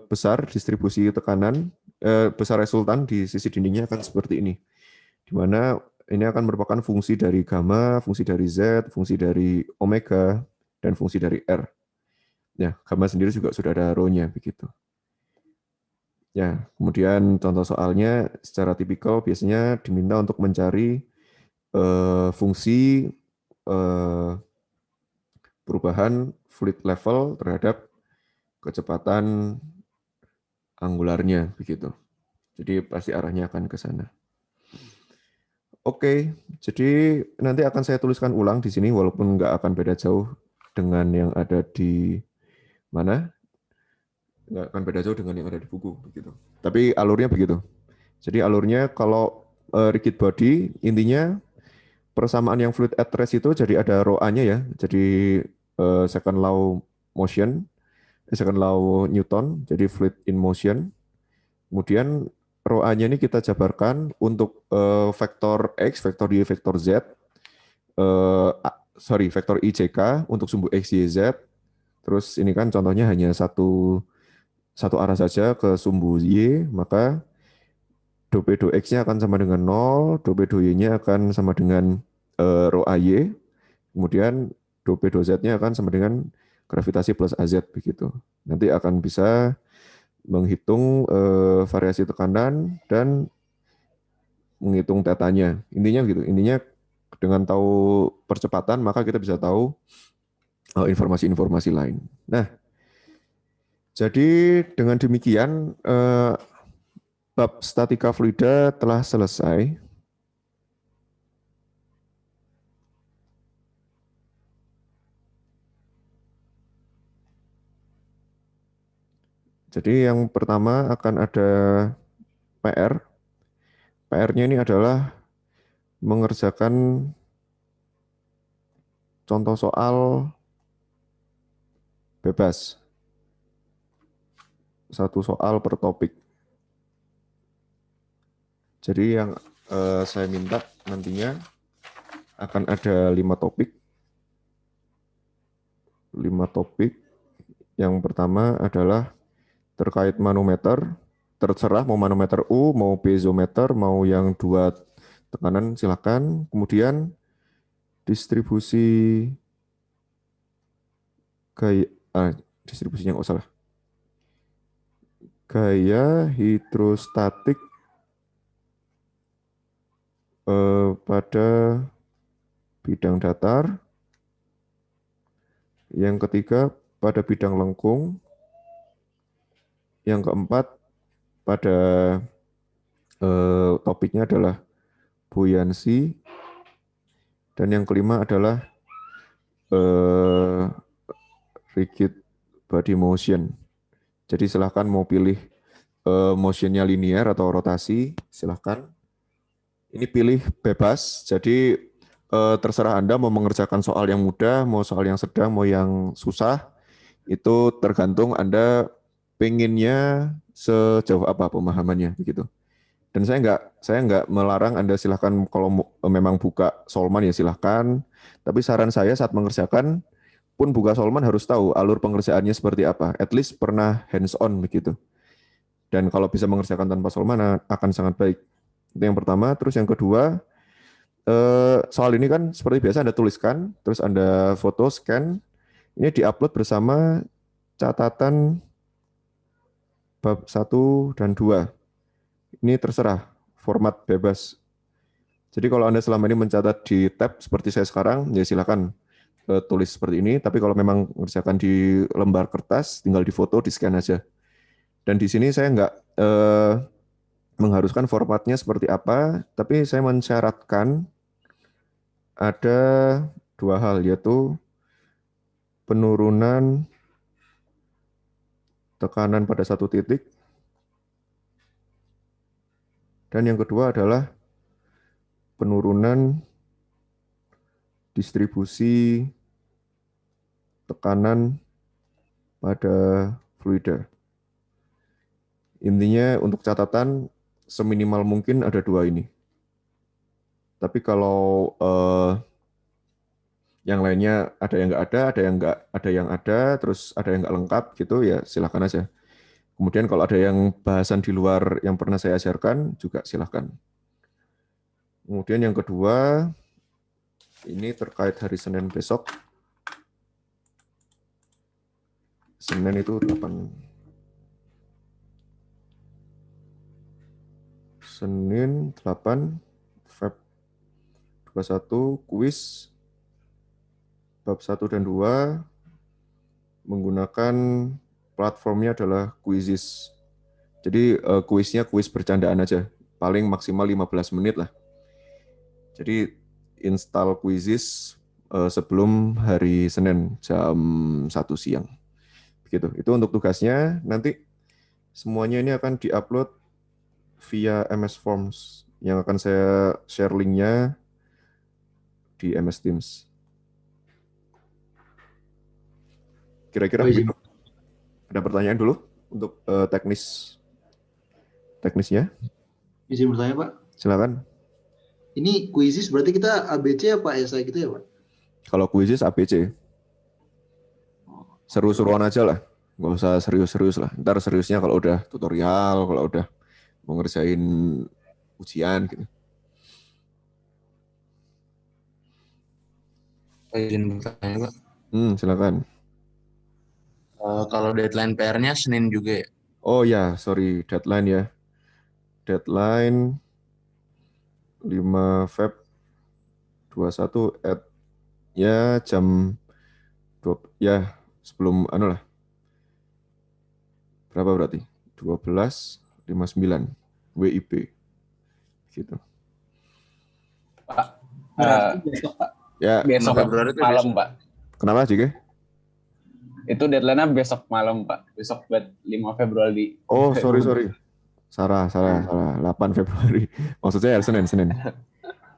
besar distribusi tekanan, besar resultan di sisi dindingnya akan seperti ini. Di mana ini akan merupakan fungsi dari gamma, fungsi dari Z, fungsi dari omega, dan fungsi dari R. Ya, gamma sendiri juga sudah ada rho-nya begitu. Ya, kemudian contoh soalnya secara tipikal biasanya diminta untuk mencari fungsi perubahan fluid level terhadap kecepatan angularnya begitu. Jadi pasti arahnya akan ke sana. Oke, jadi nanti akan saya tuliskan ulang di sini walaupun nggak akan beda jauh dengan yang ada di mana, nggak akan beda jauh dengan yang ada di buku begitu. Tapi alurnya begitu. Jadi alurnya kalau rigid body intinya persamaan yang fluid at rest itu jadi ada rho A-nya ya. Jadi second law motion, second law Newton, jadi fluid in motion. Kemudian rho A-nya ini kita jabarkan untuk vektor X, vektor Y, vektor Z. Vektor IJK untuk sumbu X, Y, Z. Terus ini kan contohnya hanya satu arah saja ke sumbu Y, maka do P do X-nya akan sama dengan 0, do P do Y-nya akan sama dengan rho AY. Kemudian dou P dou Z-nya akan sama dengan gravitasi plus AZ begitu. Nanti akan bisa menghitung variasi tekanan dan menghitung tetanya. Intinya gitu. Intinya dengan tahu percepatan maka kita bisa tahu informasi-informasi lain. Nah, jadi dengan demikian bab statika fluida telah selesai. Jadi yang pertama akan ada PR. PR-nya ini adalah mengerjakan contoh soal bebas. Satu soal per topik. Jadi yang saya minta nantinya akan ada 5 topik. 5 topik. Yang pertama adalah terkait manometer. Terserah mau manometer U, mau piezometer, mau yang 2 tekanan silakan. Kemudian distribusi gaya, distribusinya nggak usah lah. Gaya hidrostatik pada bidang datar. Yang ketiga pada bidang lengkung. Yang keempat pada topiknya adalah buoyancy. Dan yang kelima adalah rigid body motion. Jadi silahkan mau pilih motionnya linear atau rotasi, silahkan. Ini pilih bebas, jadi terserah Anda mau mengerjakan soal yang mudah, mau soal yang sedang, mau yang susah, itu tergantung Anda pengennya sejauh apa pemahamannya begitu. Dan saya nggak melarang Anda silahkan kalau memang buka Solman ya silahkan. Tapi saran saya saat mengerjakan pun buka Solman harus tahu alur pengerjaannya seperti apa. At least pernah hands on begitu. Dan kalau bisa mengerjakan tanpa Solman akan sangat baik. Itu yang pertama. Terus yang kedua, soal ini kan seperti biasa Anda tuliskan, terus Anda foto, scan. Ini diupload bersama catatan bab 1 dan 2. Ini terserah, format bebas. Jadi kalau Anda selama ini mencatat di tab seperti saya sekarang, ya silakan tulis seperti ini. Tapi kalau memang mengerjakan di lembar kertas, tinggal difoto, di-scan aja. Dan di sini saya nggak mengharuskan formatnya seperti apa, tapi saya mensyaratkan ada 2 hal, yaitu penurunan tekanan pada satu titik, dan yang kedua adalah penurunan distribusi tekanan pada fluida. Intinya untuk catatan seminimal mungkin ada 2 ini. Tapi kalau yang lainnya ada yang nggak ada, ada yang ada, terus ada yang nggak lengkap gitu ya silakan aja. Kemudian kalau ada yang bahasan di luar yang pernah saya ajarkan juga silakan. Kemudian yang kedua, ini terkait hari Senin besok. Senin itu 8. Senin 8 Feb 21 kuis bab 1 dan 2 menggunakan platformnya adalah Quizizz. Jadi kuisnya kuis bercandaan aja. Paling maksimal 15 menit lah. Jadi install Quizizz sebelum hari Senin jam 1 siang. Begitu. Itu untuk tugasnya. Nanti semuanya ini akan diupload via MS Forms yang akan saya share linknya di MS Teams. Kira-kira begitu. Ada pertanyaan dulu untuk teknisnya? Izin bertanya, Pak. Silakan. Ini Quizizz berarti kita ABC apa ESA gitu ya, Pak? Kalau Quizizz ABC. Seru-seruan aja lah. Nggak usah serius-serius lah. Ntar seriusnya kalau udah tutorial, kalau udah mau ngerjain ujian gitu. Izin bertanya, Pak. Silakan. Kalau deadline PR-nya Senin juga ya? Oh ya, sorry, deadline ya. Deadline 5 Feb 21 ya jam 2, ya sebelum lah. Berapa berarti? 12.59 WIB. Gitu. Pak, Berarti besok, Pak. Ya, besok Februari itu malam, besok. Pak. kenapa Jike? Itu deadline-nya besok malam, Pak. Besok buat 5 Februari. Oh, sorry. Salah. 8 Februari. Maksudnya ya Senin.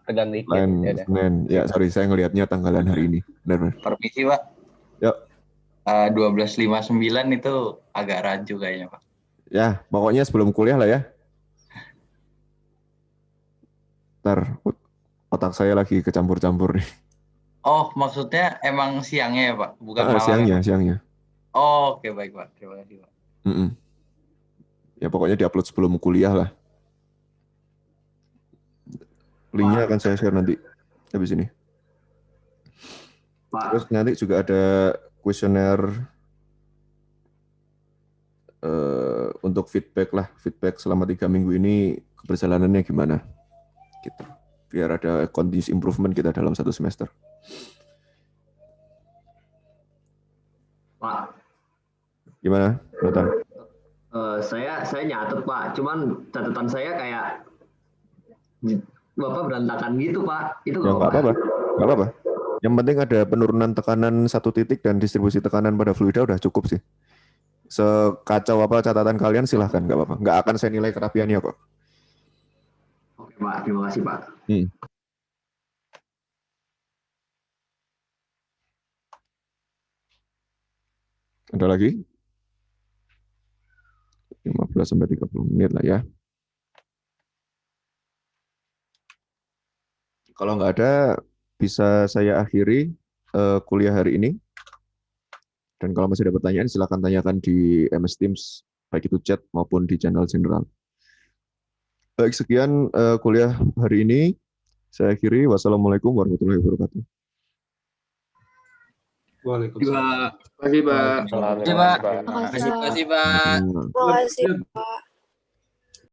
Tegang dikit. Lain Ya udah. Senin. Ya, sorry, saya ngelihatnya tanggalan hari ini. Benar. Permisi, Pak. Yuk. 12.59 itu agak rancu kayaknya, Pak. Ya, pokoknya sebelum kuliah lah ya. Ntar, otak saya lagi kecampur-campur nih. Oh, maksudnya emang siangnya ya, Pak? Bukan malam. Siangnya. Oh, oke, baik, Pak. Terima kasih, Pak. Ya, pokoknya diupload sebelum kuliah lah. Linknya akan saya share nanti habis ini. Pak. Terus nanti juga ada kuesioner untuk feedback selama 3 minggu ini keberjalanannya gimana, gitu. Biar ada continuous improvement kita dalam 1 semester. Pak, Gimana, Nathan? saya nyatet, Pak. Cuman catatan saya kayak Bapak berantakan gitu, Pak. Itu Ya nggak apa-apa. Yang penting ada penurunan tekanan 1 titik dan distribusi tekanan pada fluida udah cukup sih. Sekacau apa catatan kalian silahkan, nggak apa-apa. Nggak akan saya nilai kerapiannya kok. Oke, Pak. Terima kasih, Pak. Ada lagi? 15-30 menit lah ya. Kalau nggak ada, bisa saya akhiri kuliah hari ini. Dan kalau masih ada pertanyaan, silakan tanyakan di MS Teams, baik itu chat maupun di channel general. Baik, sekian kuliah hari ini. Saya akhiri. Wassalamualaikum warahmatullahi wabarakatuh. Waalaikumsalam. Terima kasih, Pak. Terima kasih, Pak. Terima kasih, Pak. Terima kasih, Pak. Terima kasih, Pak.